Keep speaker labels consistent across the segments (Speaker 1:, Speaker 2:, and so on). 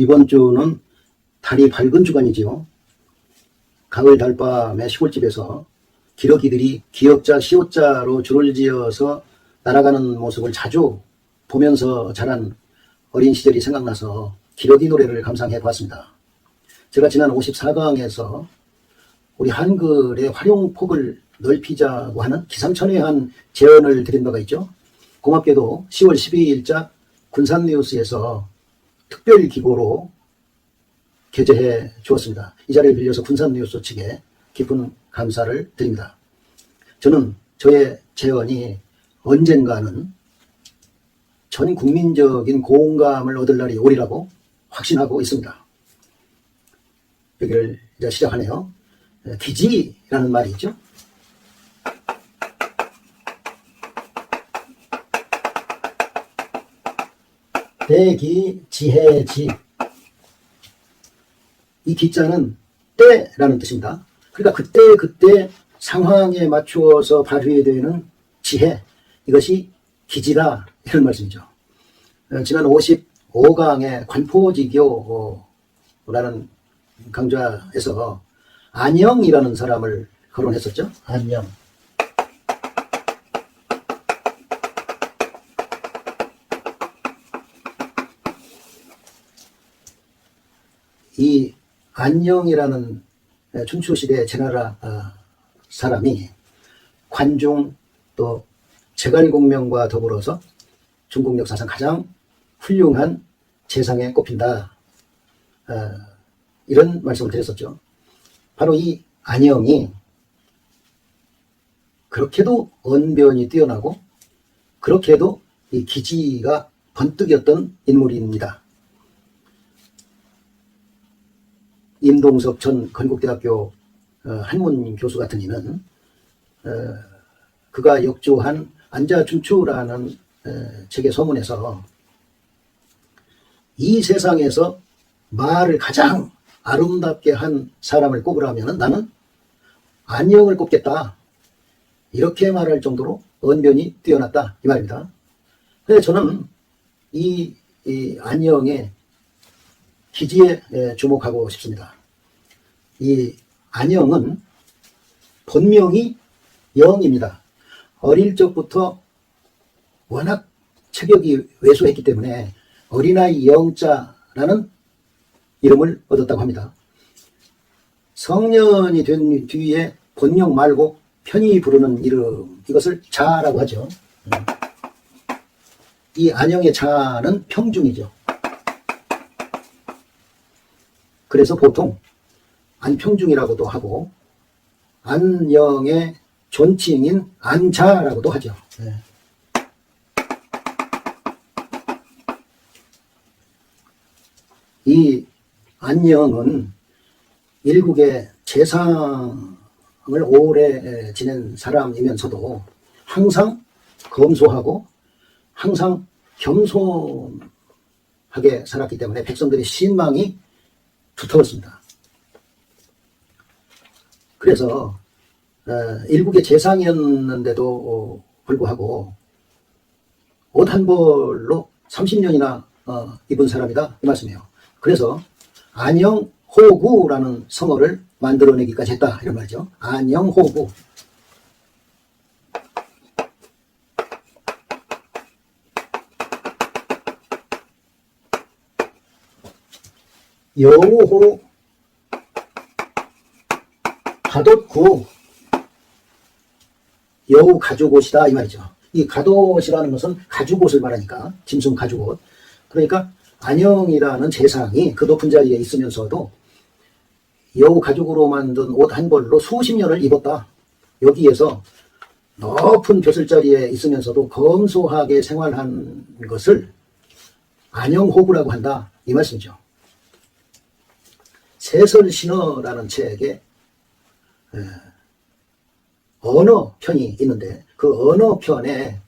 Speaker 1: 이번 주는 달이 밝은 주간이지요. 가을 달밤의 시골집에서 기러기들이 기역자 시옷자로 줄을 지어서 날아가는 모습을 자주 보면서 자란 어린 시절이 생각나서 기러기 노래를 감상해 보았습니다. 제가 지난 54강에서 우리 한글의 활용폭을 넓히자고 하는 기상천외한 제언을 드린 바가 있죠. 고맙게도 10월 12일자 군산뉴스에서 특별기고로 게재해 주었습니다. 이 자리를 빌려서 군산뉴스 측에 깊은 감사를 드립니다. 저는 저의 제언이 언젠가는 전 국민적인 공감을 얻을 날이 오리라고 확신하고 있습니다. 여기를 이제 시작하네요. 기지라는 말이 있죠. 대기, 지혜지. 이 기자는 때라는 뜻입니다. 그러니까 그때 상황에 맞추어서 발휘되는 지혜, 이것이 기지다, 이런 말씀이죠. 지난 55강의 관포지교라는 강좌에서 안영이라는 사람을 거론했었죠. 안영. 이 안영이라는 춘추시대 제나라 사람이 관중 또 제갈공명과 더불어서 중국 역사상 가장 훌륭한 재상에 꼽힌다, 이런 말씀을 드렸었죠. 바로 이 안영이 그렇게도 언변이 뛰어나고 그렇게도 이 기지가 번뜩였던 인물입니다. 임동석 전 건국대학교 한문 교수 같은 이는 그가 역조한 안자춘추라는 책의 서문에서 이 세상에서 말을 가장 아름답게 한 사람을 꼽으라면 나는 안영을 꼽겠다, 이렇게 말할 정도로 언변이 뛰어났다, 이 말입니다. 그래서 저는 이 안영의 기지에 주목하고 싶습니다. 이 안영은 본명이 영입니다. 어릴 적부터 워낙 체격이 왜소했기 때문에 어린아이 영자라는 이름을 얻었다고 합니다. 성년이 된 뒤에 본명 말고 편히 부르는 이름, 이것을 자라고 하죠. 이 안영의 자는 평중이죠. 그래서 보통 안평중이라고도 하고 안영의 존칭인 안자라고도 하죠. 이 안영은 일국의 재상을 오래 지낸 사람이면서도 항상 검소하고 항상 겸손하게 살았기 때문에 백성들의 신망이 두터웠습니다. 그래서 일국의 재상이었는데도 불구하고 옷 한 벌로 30년이나 입은 사람이다, 이 말씀이에요. 그래서 안영호구라는 성어를 만들어내기까지 했다, 이런 말이죠. 안영호구. 여우호로 가돛구, 여우 가죽옷이다, 이 말이죠. 이 가돛이라는 것은 가죽옷을 말하니까 짐승 가죽옷. 그러니까 안영이라는 재상이 그 높은 자리에 있으면서도 여우 가죽으로 만든 옷 한 벌로 수십 년을 입었다. 여기에서 높은 벼슬자리에 있으면서도 검소하게 생활한 것을 안영호구라고 한다, 이 말씀이죠. 세설신어라는 책에 언어 편이 있는데 그 언어 편에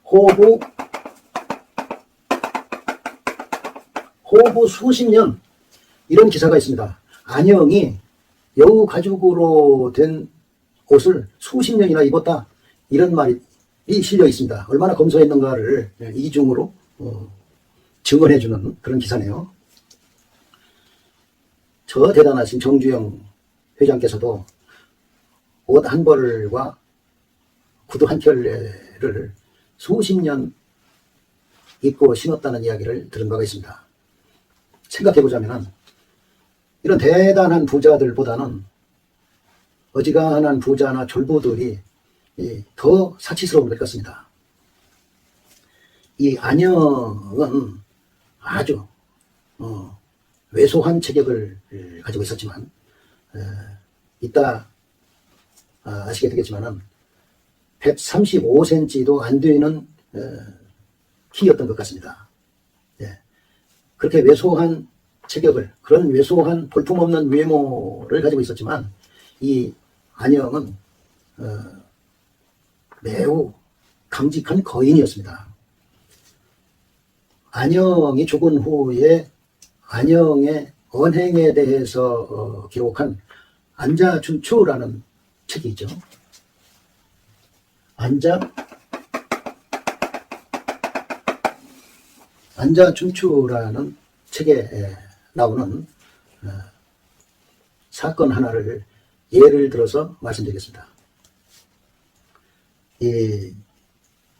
Speaker 1: 호부 수십 년, 이런 기사가 있습니다. 안영이 여우 가죽으로 된 옷을 수십 년이나 입었다, 이런 말이 실려 있습니다. 얼마나 검소했는가를 이중으로 증언해주는 그런 기사네요. 저 대단하신 정주영 회장께서도 옷 한 벌과 구두 한 켤레를 수십 년 입고 신었다는 이야기를 들은 바가 있습니다. 생각해보자면 이런 대단한 부자들보다는 어지간한 부자나 졸부들이 더 사치스러운 것 같습니다. 이 안영은 아주 왜소한 체격을 가지고 있었지만 이따 아시게 되겠지만은 135cm도 안 되는 키였던 것 같습니다. 예. 그렇게 왜소한 체격을, 그런 왜소한 볼품없는 외모를 가지고 있었지만 이 안영은 매우 강직한 거인이었습니다. 안영이 죽은 후에 안영의 언행에 대해서 기록한 안자춘추라는 책이 있죠. 안자춘추라는 책에 나오는 사건 하나를 예를 들어서 말씀드리겠습니다. 이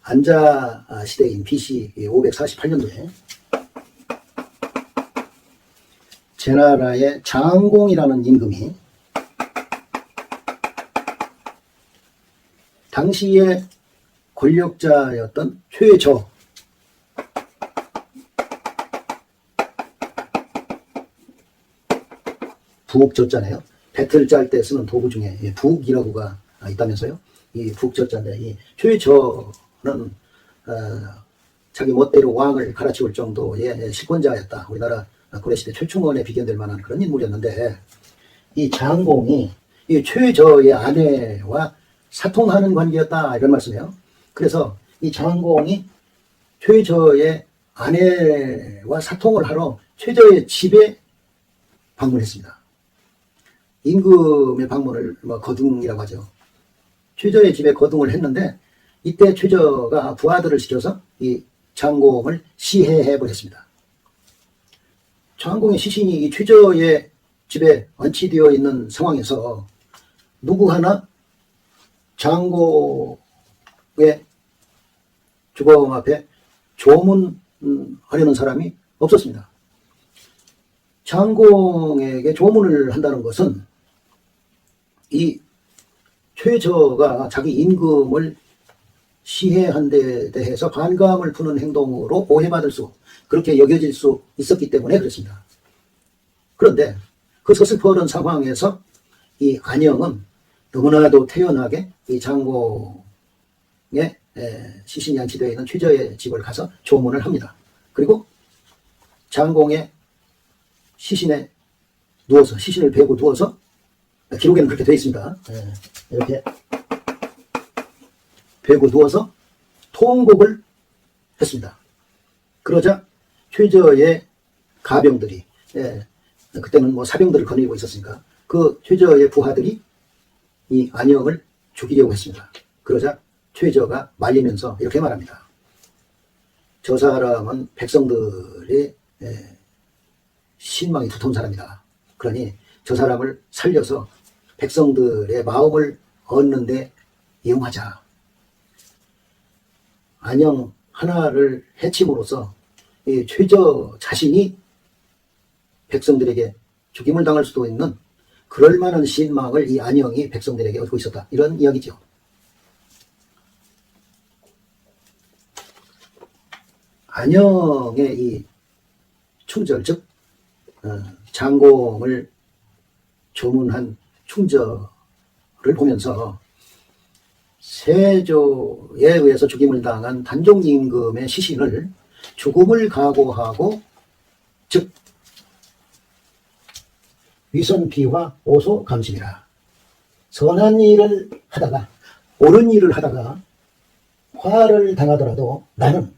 Speaker 1: 안자 시대인 BC 548년도에 제나라의 장공이라는 임금이 당시의 권력자였던 최저, 부옥저자네요. 배틀 짤 때 쓰는 도구 중에 부옥이라고가 있다면서요. 이 부옥저자인데 이 최저는 자기 멋대로 왕을 갈아치울 정도의 실권자였다. 우리나라 고려시대 최충원에 비견될 만한 그런 인물이었는데 이 장공이 이 최저의 아내와 사통하는 관계였다 이런 말씀이에요. 그래서 이 장공이 최저의 아내와 사통을 하러 최저의 집에 방문했습니다. 임금의 방문을 거둥이라고 하죠. 최저의 집에 거둥을 했는데 이때 최저가 부하들을 시켜서 이 장공을 시해해 버렸습니다. 장공의 시신이 이 최저의 집에 안치되어 있는 상황에서 누구 하나 장공의 주검 앞에 조문하려는 사람이 없었습니다. 장공에게 조문을 한다는 것은 이 최저가 자기 임금을 시해한 데 대해서 반감을 푸는 행동으로 오해받을 수, 그렇게 여겨질 수 있었기 때문에 그렇습니다. 그런데 그 서슬퍼런 상황에서 이 안영은 너무나도 태연하게 이 장공의 시신이 안치되어 있는 최저의 집을 가서 조문을 합니다. 그리고 장공의 시신에 누워서, 시신을 베고 누워서, 기록에는 그렇게 되어 있습니다. 이렇게 베고 누워서 통곡을 했습니다. 그러자 최저의 가병들이, 그때는 뭐 사병들을 거느리고 있었으니까 그 최저의 부하들이 이 안영을 죽이려고 했습니다. 그러자 최저가 말리면서 이렇게 말합니다. 저 사람은 백성들의 신망이 두터운 사람이다. 그러니 저 사람을 살려서 백성들의 마음을 얻는데 이용하자. 안영 하나를 해침으로써 이 최저 자신이 백성들에게 죽임을 당할 수도 있는 그럴 만한 신망을 이 안영이 백성들에게 얻고 있었다. 이런 이야기죠. 안영의 이 충절, 즉 장공을 조문한 충절을 보면서 세조에 의해서 죽임을 당한 단종임금의 시신을 죽음을 각오하고, 즉 위선비화 오소감심이라, 선한 일을 하다가, 옳은 일을 하다가 화를 당하더라도 나는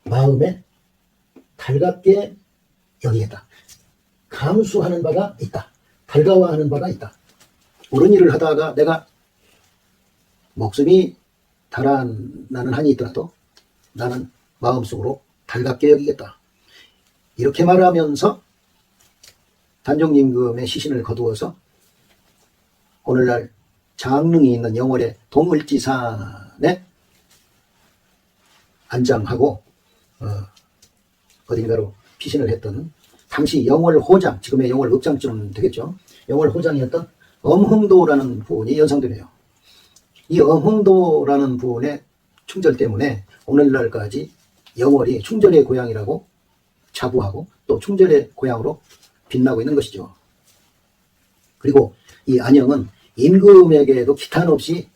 Speaker 1: 마음에 달갑게 여기겠다. 감수하는 바가 있다. 달가워하는 바가 있다. 옳은 일을 하다가 내가 목숨이 달아나는 한이 있더라도 나는 마음속으로 달갑게 여기겠다. 이렇게 말하면서 단종임금의 시신을 거두어서 오늘날 장릉이 있는 영월의 동을지산에 안장하고 어딘가로 피신을 했던 당시 영월호장, 지금의 영월읍장쯤 되겠죠. 영월호장이었던 엄흥도라는 분이 연상되네요. 이 엄흥도라는 분의 충절 때문에 오늘날까지 영월이 충절의 고향이라고 자부하고 또 충절의 고향으로 빛나고 있는 것이죠. 그리고 이 안영은 임금에게도 기탄 없이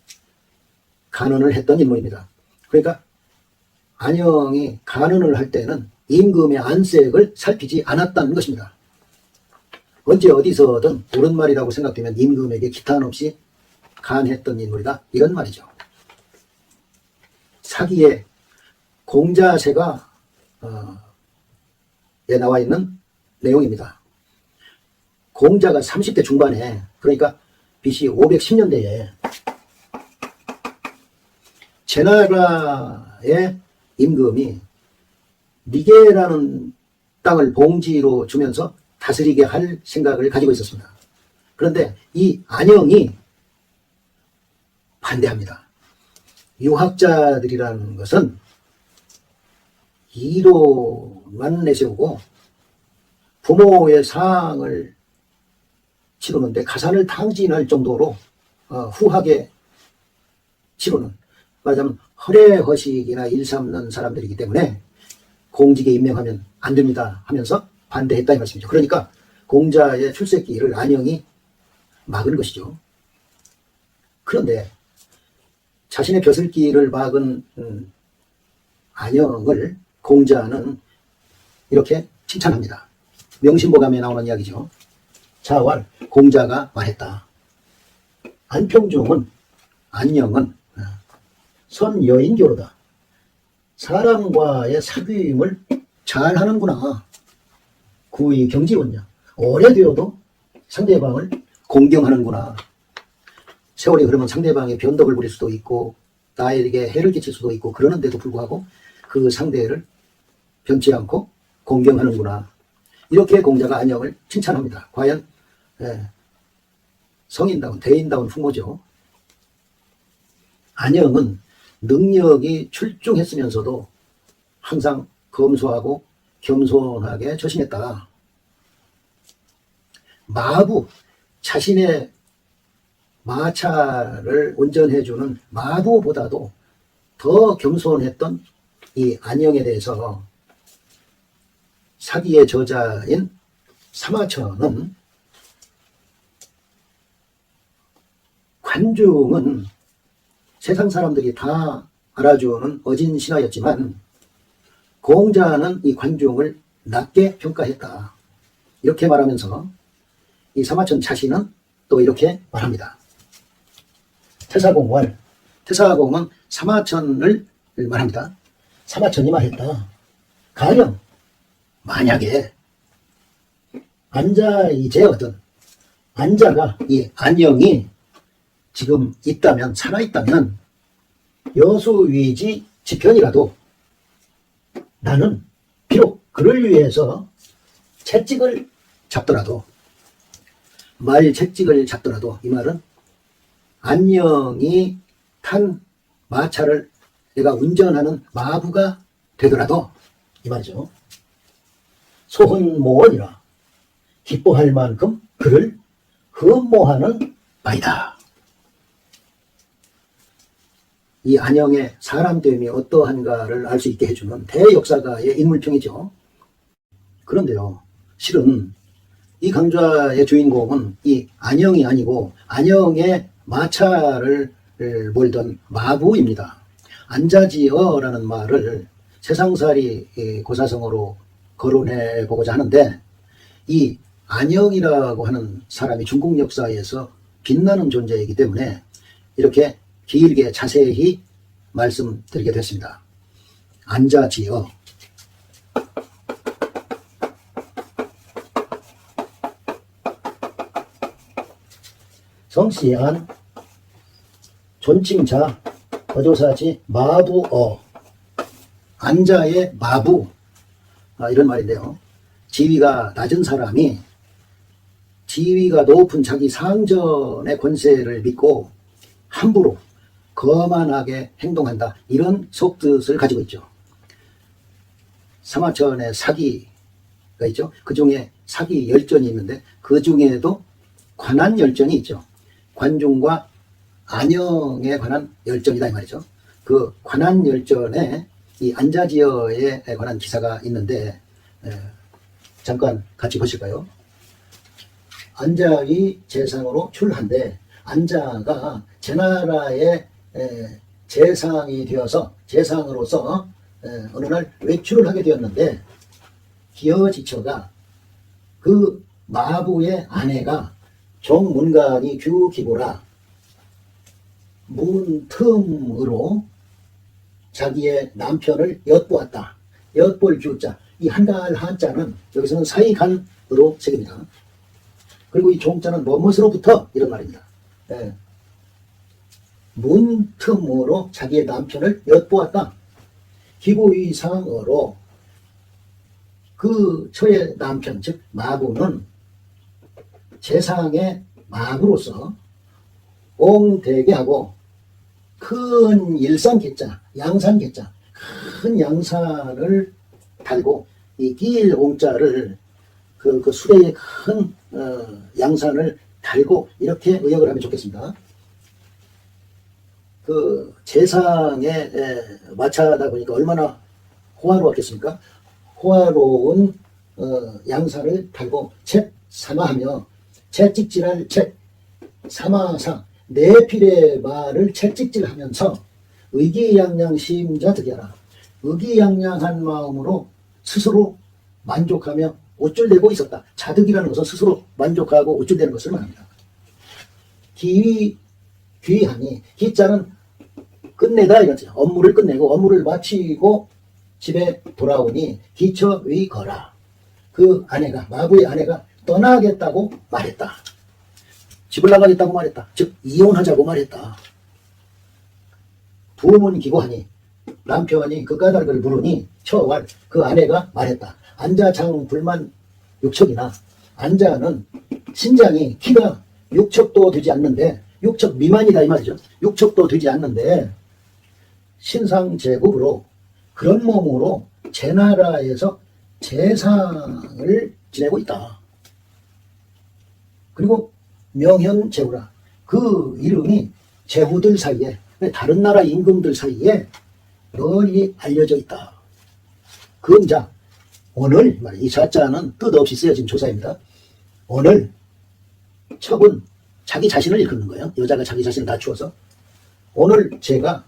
Speaker 1: 간언을 했던 인물입니다. 그러니까 안영이 간언을 할 때는 임금의 안색을 살피지 않았다는 것입니다. 언제 어디서든 옳은 말이라고 생각되면 임금에게 기탄 없이 간했던 인물이다, 이런 말이죠. 사기의 공자세가 에 나와 있는 내용입니다. 공자가 30대 중반에, 그러니까 BC 510년대에 제나라의 임금이 미게라는 땅을 봉지로 주면서 다스리게 할 생각을 가지고 있었습니다. 그런데 이 안영이 반대합니다. 유학자들이라는 것은 이로만 내세우고 부모의 상을 치르는데 가산을 탕진할 정도로 후하게 치르는, 말하자면 허례허식이나 일삼는 사람들이기 때문에 공직에 임명하면 안 됩니다 하면서 반대했다, 이 말씀이죠. 그러니까 공자의 출세기를 안영이 막은 것이죠. 그런데 자신의 벼슬길을 막은 안영을 공자는 이렇게 칭찬합니다. 명심보감에 나오는 이야기죠. 자왈, 공자가 말했다. 안평중은, 안영은 선여인교로다. 사람과의 사귐을 잘 하는구나. 구의 경지원냐. 오래되어도 상대방을 공경하는구나. 세월이 흐르면 상대방의 변덕을 부릴 수도 있고 나에게 해를 끼칠 수도 있고, 그러는데도 불구하고 그 상대를 변치 않고 공경하는구나. 이렇게 공자가 안영을 칭찬합니다. 과연 성인다운, 대인다운 풍모죠. 안영은 능력이 출중했으면서도 항상 검소하고 겸손하게 처신했다. 마부, 자신의 마차를 운전해주는 마부보다도 더 겸손했던 이 안영에 대해서 사기의 저자인 사마천은, 관중은 세상 사람들이 다 알아주는 어진 신하였지만 공자는 이 관중을 낮게 평가했다. 이렇게 말하면서 이 사마천 자신은 또 이렇게 말합니다. 태사공왈, 태사공은 사마천을 말합니다. 사마천이 말했다. 가령 만약에 안자 이제거든, 안자가, 이 안영이 지금 있다면, 살아있다면 여수위지 지편이라도 나는 비록 그를 위해서 채찍을 잡더라도, 말 채찍을 잡더라도, 이 말은 안영이 탄 마차를 내가 운전하는 마부가 되더라도, 이 말이죠. 소훈모원이라 기뻐할 만큼 그를 흠모하는 바이다. 이 안영의 사람됨이 어떠한가를 알 수 있게 해주는 대역사가의 인물평이죠. 그런데요, 실은 이 강좌의 주인공은 이 안영이 아니고 안영의 마차를 몰던 마부입니다. 안자지어라는 말을 세상살이 고사성어로 거론해 보고자 하는데, 이 안영이라고 하는 사람이 중국 역사에서 빛나는 존재이기 때문에 이렇게 길게 자세히 말씀드리게 됐습니다. 안자지어, 성씨안, 존칭자, 어조사지 마부어, 안자의 마부, 이런 말인데요. 지위가 낮은 사람이 지위가 높은 자기 상전의 권세를 믿고 함부로 거만하게 행동한다, 이런 속뜻을 가지고 있죠. 사마천의 사기가 있죠. 그 중에 사기 열전이 있는데 그 중에도 관한 열전이 있죠. 관중과 안영에 관한 열전이다 이 말이죠. 그 관한 열전에 이 안자지어에 관한 기사가 있는데 잠깐 같이 보실까요? 안자의 재상으로 출한데, 안자가 제나라의 재상이 되어서 재상으로서 어느 날 외출을 하게 되었는데, 기어지처가 그 마부의 아내가 종문간이 규기보라 문 틈으로 자기의 남편을 엿보았다. 엿볼 규자, 이 한갈 한자는 여기서는 사이간으로 새깁니다. 그리고 이 종자는 뭐뭇으로부터 이런 말입니다. 문 틈으로 자기의 남편을 엿보았다. 기고의상어로 그 저의 남편, 즉 마부는 재상의 마부로서 옹대게 하고 큰 일산개자, 양산개자, 큰 양산을 달고 이 길 옹자를 그 수레의 큰 양산을 달고 이렇게 의역을 하면 좋겠습니다. 그 재상에 마차다 보니까 얼마나 호화로웠겠습니까? 호화로운 양산을 달고 책 사마하며 채찍질할 책 사마상 내필의 말을 채찍질하면서 의기양양 심자 득이하라. 의기양양한 마음으로 스스로 만족하며 옷줄대고 있었다. 자득이라는 것은 스스로 만족하고 옷줄대는 것을 말합니다. 귀하니, 기자는 끝내다 이거죠. 업무를 끝내고 업무를 마치고 집에 돌아오니 기처의 거라. 그 아내가, 마부의 아내가 떠나겠다고 말했다. 집을 나가겠다고 말했다. 즉 이혼하자고 말했다. 부음은 기고하니, 남편이 그 까닭을 물으니 처왈 그 아내가 말했다. 안자장 불만 6척이나, 안자는 신장이 키가 6척도 되지 않는데, 6척 미만이다 이 말이죠. 6척도 되지 않는데 신상제국으로 그런 몸으로 제나라에서 재상을 지내고 있다. 그리고 명현제후라, 그 이름이 제후들 사이에, 다른 나라 임금들 사이에 널리 알려져 있다. 금자, 오늘, 이 자자는 뜻없이 쓰여진 조사입니다. 오늘, 척은 자기 자신을 일컫는 거예요. 여자가 자기 자신을 낮추어서. 오늘 제가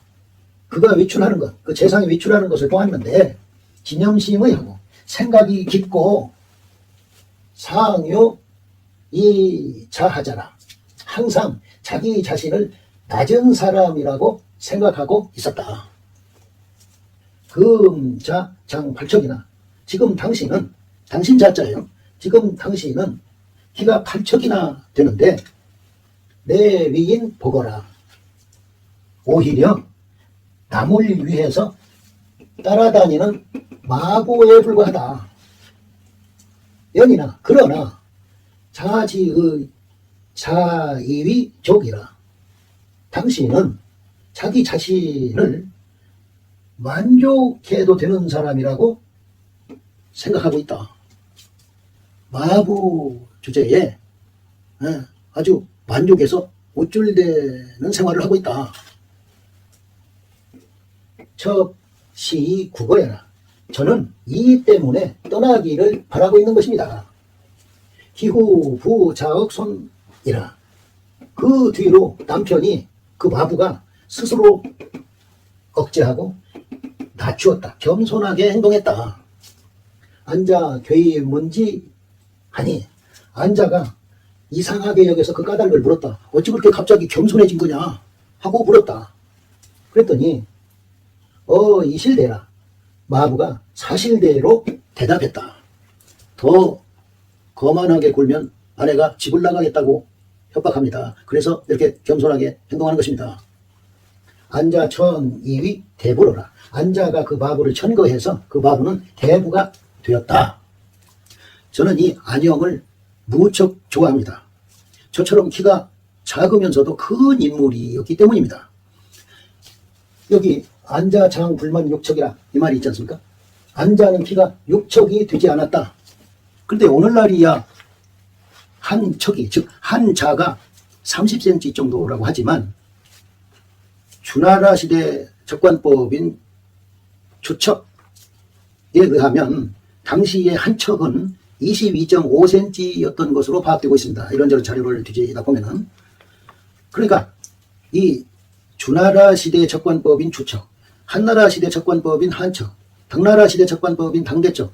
Speaker 1: 그가 위출하는 것, 그 재상이 위출하는 것을 보았는데 기념심의 하고 생각이 깊고 상요 이자하자라, 항상 자기 자신을 낮은 사람이라고 생각하고 있었다. 금자 장 8척이나, 지금 당신은, 당신 자자예요. 지금 당신은 키가 8척이나 되는데 내 위인 보거라. 오히려 남을 위해서 따라다니는 마고에 불과하다. 연이나 그러나 자지의 자의위 족이라. 당신은 자기 자신을 만족해도 되는 사람이라고 생각하고 있다. 마부 주제에 아주 만족해서 옷줄대는 생활을 하고 있다. 척시 국어해라. 저는 이 때문에 떠나기를 바라고 있는 것입니다. 기후 부자억손이라. 그 뒤로 남편이, 그 마부가 스스로 억제하고 낮추었다. 겸손하게 행동했다. 안자 괴이 뭔지 하니, 안자가 이상하게 여겨서 그 까닭을 물었다. 어찌 그렇게 갑자기 겸손해진 거냐 하고 물었다. 그랬더니 이실대라. 마부가 사실대로 대답했다. 더 거만하게 굴면 아내가 집을 나가겠다고 협박합니다. 그래서 이렇게 겸손하게 행동하는 것입니다. 안자 천이위 대부로라. 안자가 그 마부를 천거해서 그 마부는 대부가 되었다. 저는 이 안영을 무척 좋아합니다. 저처럼 키가 작으면서도 큰 인물이었기 때문입니다. 여기 안자 장 불만 육척이라 이 말이 있지 않습니까? 안자는 키가 6척이 되지 않았다. 그런데 오늘날이야 한 척이, 즉 한 자가 30cm 정도라고 하지만 주나라 시대 적관법인 주척에 의하면 당시의 한 척은 22.5cm였던 것으로 파악되고 있습니다. 이런저런 자료를 뒤지다 보면은. 그러니까 이 주나라 시대 적관법인 주척, 한나라 시대 적관법인 한척, 당나라 시대 적관법인 당대척,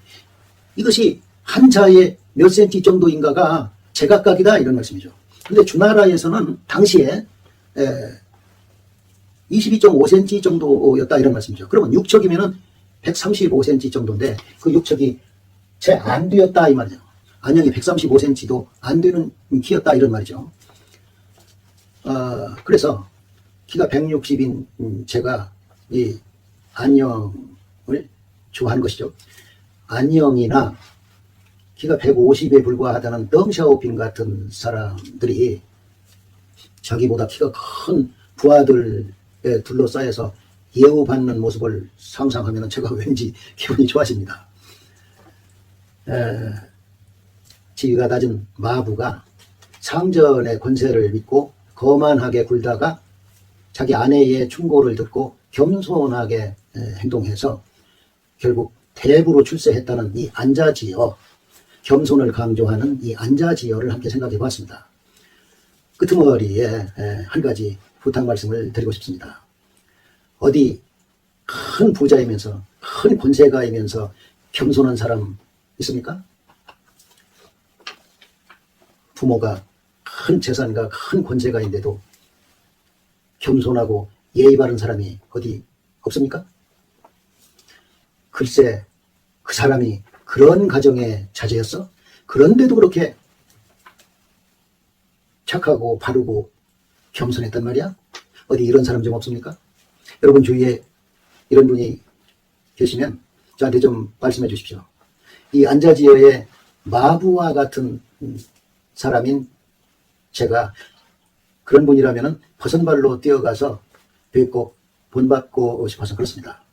Speaker 1: 이것이 한 자의 몇 센치 정도인가가 제각각이다 이런 말씀이죠. 근데 주나라에서는 당시에 22.5cm 정도였다 이런 말씀이죠. 그러면 6척이면은 135cm 정도인데 그 6척이 채 안 되었다 이 말이죠. 안영이 135cm도 안 되는 키였다 이런 말이죠. 그래서 키가 160인 제가 이 안영을 좋아하는 것이죠. 안영이나 키가 150에 불과하다는 덩샤오핑 같은 사람들이 자기보다 키가 큰 부하들에 둘러싸여서 예우받는 모습을 상상하면 제가 왠지 기분이 좋아집니다. 지위가 낮은 마부가 상전의 권세를 믿고 거만하게 굴다가 자기 아내의 충고를 듣고 겸손하게 행동해서 결국 대부로 출세했다는 이 안자지어, 겸손을 강조하는 이 안자지어를 함께 생각해 보았습니다. 끄트머리에 한 가지 부탁 말씀을 드리고 싶습니다. 어디 큰 부자이면서 큰 권세가이면서 겸손한 사람 있습니까? 부모가 큰 재산과 큰 권세가인데도 겸손하고 예의 바른 사람이 어디 없습니까? 글쎄 그 사람이 그런 가정의 자제였어? 그런데도 그렇게 착하고 바르고 겸손했단 말이야? 어디 이런 사람 좀 없습니까? 여러분 주위에 이런 분이 계시면 저한테 좀 말씀해 주십시오. 이 안자지어의 마부와 같은 사람인 제가 그런 분이라면 버선발로 뛰어가서 뵙고 본받고 싶어서 그렇습니다.